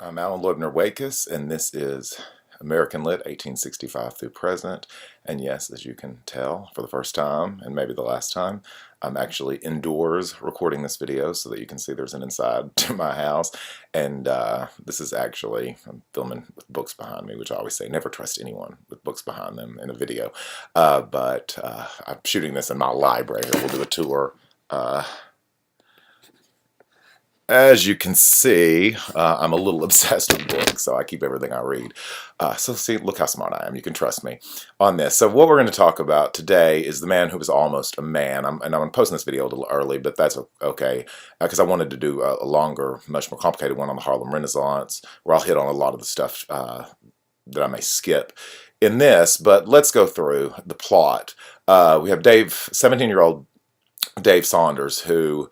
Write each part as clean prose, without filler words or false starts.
I'm Alan Loibner-Waitkus, and this is American Lit 1865 through present. And yes, as you can tell, for the first time, and maybe the last time, I'm actually indoors recording this video so that you can see there's an inside to my house. And this is actually, I'm filming with books behind me, which I always say, never trust anyone with books behind them in a video. But I'm shooting this in my library. We'll do a tour. As you can see, I'm a little obsessed with books, so I keep everything I read. So see, look how smart I am. You can trust me on this. So what we're going to talk about today is the man who was almost a man. And I'm posting this video a little early, but that's okay, because I wanted to do a longer, much more complicated one on the Harlem Renaissance, where I'll hit on a lot of the stuff that I may skip in this. But let's go through the plot. We have 17-year-old Dave Saunders, who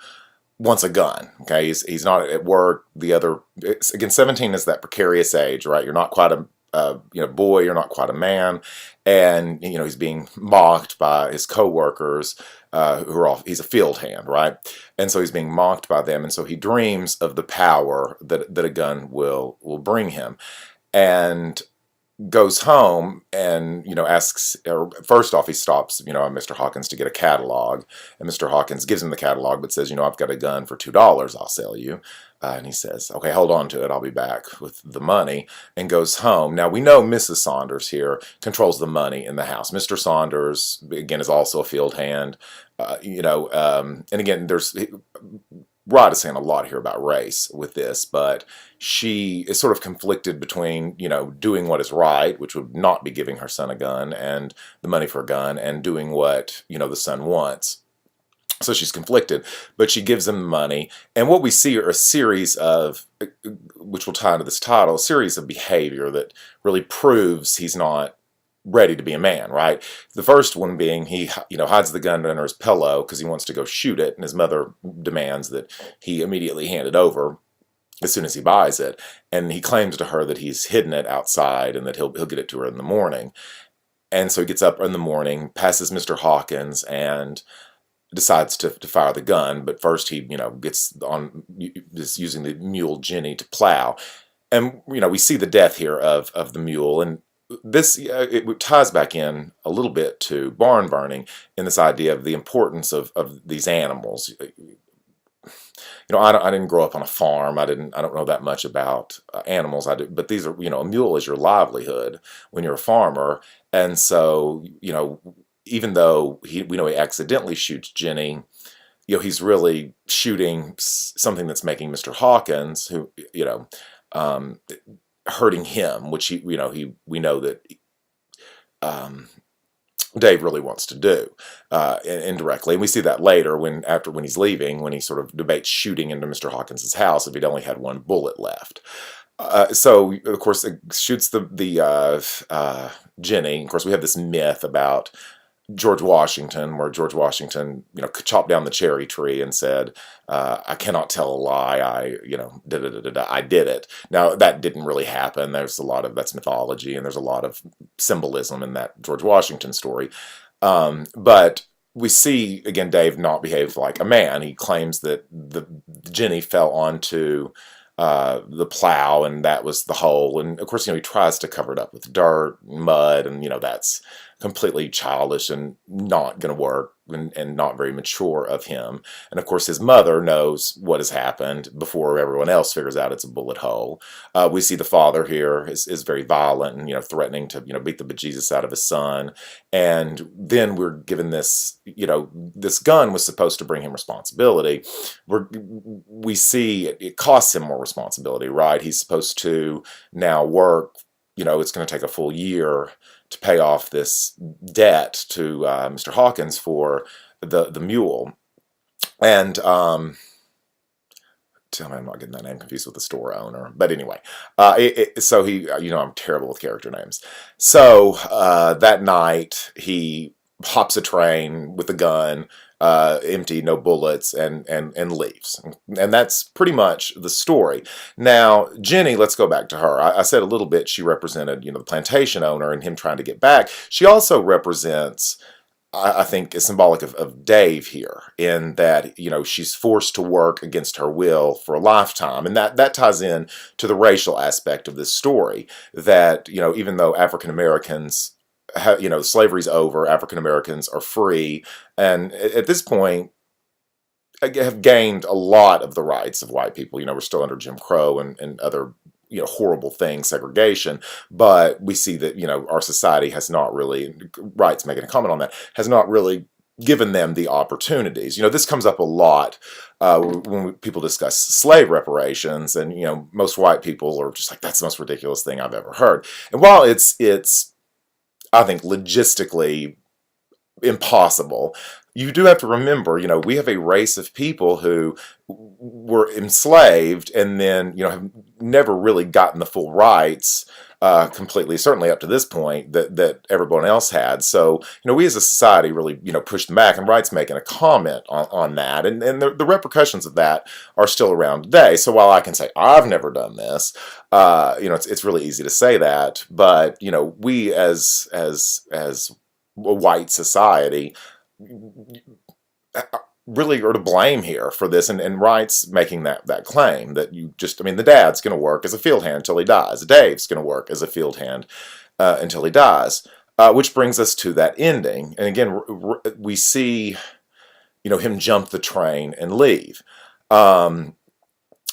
wants a gun. Okay, he's not at work. Again, 17 is that precarious age, right? You're not quite a boy. You're not quite a man, and he's being mocked by his coworkers who are all. He's a field hand, right? And so he's being mocked by them, and so he dreams of the power that a gun will bring him, and goes home and asks, or first off he stops Mr. Hawkins to get a catalog, and Mr. Hawkins gives him the catalog but says, I've got a gun for $2 I'll sell you, and he says, okay, hold on to it, I'll be back with the money, and goes home. Now we know Mrs. Saunders here controls the money in the house. Mr. Saunders, again, is also a field hand, and again, Rod is saying a lot here about race with this, but she is sort of conflicted between, doing what is right, which would not be giving her son a gun and the money for a gun, and doing what, the son wants. So she's conflicted, but she gives him the money. And what we see are a series of, which will tie into this title, a series of behavior that really proves he's not ready to be a man, right? The first one being he, hides the gun under his pillow because he wants to go shoot it, and his mother demands that he immediately hand it over as soon as he buys it, and he claims to her that he's hidden it outside and that he'll get it to her in the morning. And so he gets up in the morning, passes Mr. Hawkins, and decides to fire the gun, but first he gets on just using the mule Jenny to plow, and we see the death here of the mule. And this it ties back in a little bit to barn burning in this idea of the importance of these animals. I didn't grow up on a farm. I don't know that much about animals. But these are, a mule is your livelihood when you're a farmer. And so, even though we know he accidentally shoots Jenny, he's really shooting something that's making Mr. Hawkins, who, hurting him, which we know that Dave really wants to do indirectly, and we see that later when he's leaving, when he sort of debates shooting into Mr. Hawkins's house if he'd only had one bullet left. So of course it shoots the Jenny. Of course, we have this myth about George Washington, where George Washington, chopped down the cherry tree and said, "I cannot tell a lie. I did it." Now that didn't really happen. There's a lot of that's mythology, and there's a lot of symbolism in that George Washington story. But we see again Dave not behave like a man. He claims that the Jenny fell onto the plow, and that was the hole. And of course, he tries to cover it up with dirt, mud, and that's completely childish and not going to work, and not very mature of him. And of course, his mother knows what has happened before everyone else figures out it's a bullet hole. We see the father here is very violent and threatening to beat the bejesus out of his son. And then we're given this this gun was supposed to bring him responsibility. We see it costs him more responsibility, right? He's supposed to now work. It's going to take a full year to pay off this debt to Mr. Hawkins for the mule. And tell me I'm not getting that name confused with the store owner. But anyway, so he, I'm terrible with character names. So that night he hops a train with a gun, empty, no bullets, and leaves. And that's pretty much the story. Now, Jenny, let's go back to her. I said a little bit she represented, the plantation owner and him trying to get back. She also represents I think is symbolic of Dave here, in that, you know, she's forced to work against her will for a lifetime, and that ties in to the racial aspect of this story. That, you know, even though African Americans have, you know, slavery's over, African Americans are free, and at this point have gained a lot of the rights of white people. You know, we're still under Jim Crow and other, you know, horrible things, segregation, but we see that, you know, our society has not really, Wright's making a comment on that, has not really given them the opportunities. You know, this comes up a lot when people discuss slave reparations, and, you know, most white people are just like, that's the most ridiculous thing I've ever heard. And while it's I think logistically impossible, you do have to remember, you know, we have a race of people who were enslaved and then, you know, have never really gotten the full rights completely, certainly up to this point, that everyone else had. So, you know, we as a society really, you know, pushed them back, and Wright's making a comment on that, and the repercussions of that are still around today. So while I can say I've never done this, you know, it's really easy to say that, but, you know, we as a white society really are to blame here for this, and Wright's making that claim that you just, I mean, the dad's going to work as a field hand until he dies. Dave's going to work as a field hand until he dies, which brings us to that ending. And again, we see, you know, him jump the train and leave.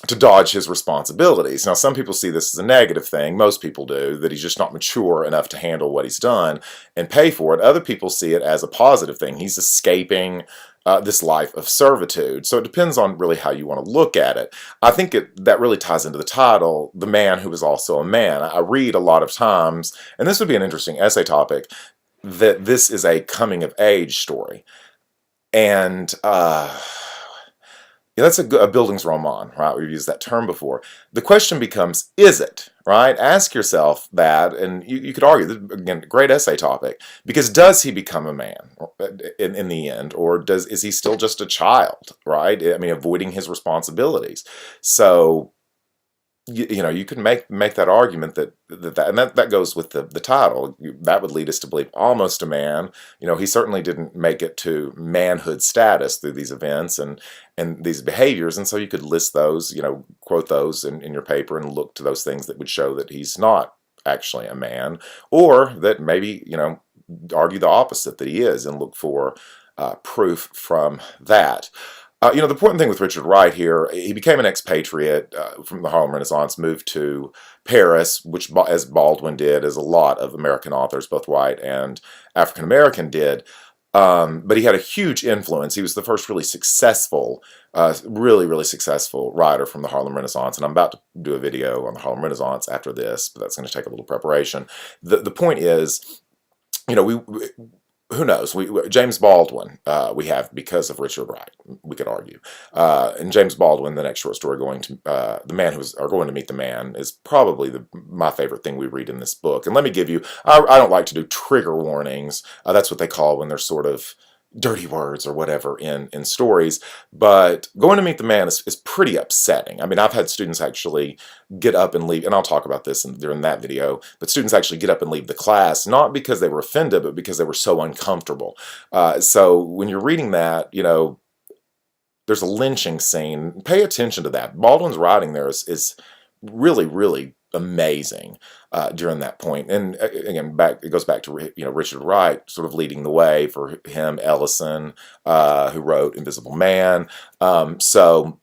To dodge his responsibilities. Now, some people see this as a negative thing. Most people do, that he's just not mature enough to handle what he's done and pay for it. Other people see it as a positive thing. He's escaping this life of servitude. So it depends on really how you want to look at it. I think that really ties into the title, The Man Who Was Also a Man. I read a lot of times, and this would be an interesting essay topic, that this is a coming of age story. And yeah, that's a Bildungsroman, right? We've used that term before. The question becomes, is it, right? Ask yourself that, and you could argue, that, again, great essay topic, because does he become a man in the end, or is he still just a child, right? I mean, avoiding his responsibilities. So, you know, you could make that argument that goes with the title. That would lead us to believe almost a man. You know, he certainly didn't make it to manhood status through these events and these behaviors, and so you could list those, you know, quote those in your paper and look to those things that would show that he's not actually a man, or that maybe, you know, argue the opposite, that he is, and look for proof from that. You know, the important thing with Richard Wright here, he became an expatriate from the Harlem Renaissance, moved to Paris, which, as Baldwin did, as a lot of American authors, both white and African American, did. But he had a huge influence. He was the first really successful, really successful writer from the Harlem Renaissance. And I'm about to do a video on the Harlem Renaissance after this, but that's going to take a little preparation. The point is, you know, who knows? James Baldwin we have because of Richard Wright, we could argue. And James Baldwin, the next short story, going to the man who's are going to meet the man, is probably my favorite thing we read in this book. And let me give you, I don't like to do trigger warnings. That's what they call when there's sort of dirty words or whatever in stories, but Going to Meet the Man is pretty upsetting. I mean, I've had students actually get up and leave, and I'll talk about this during that video, but students actually get up and leave the class, not because they were offended, but because they were so uncomfortable. So when you're reading that, you know, there's a lynching scene. Pay attention to that. Baldwin's writing there is really amazing during that point. And again, it goes back to, you know, Richard Wright sort of leading the way for him, Ellison, who wrote Invisible Man. So,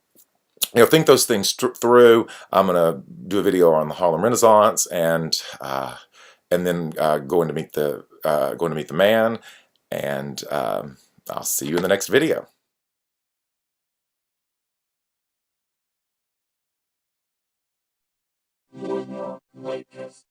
you know, think those things through. I'm gonna do a video on the Harlem Renaissance, and then going to meet the man, and I'll see you in the next video. Loibner-Waitkus.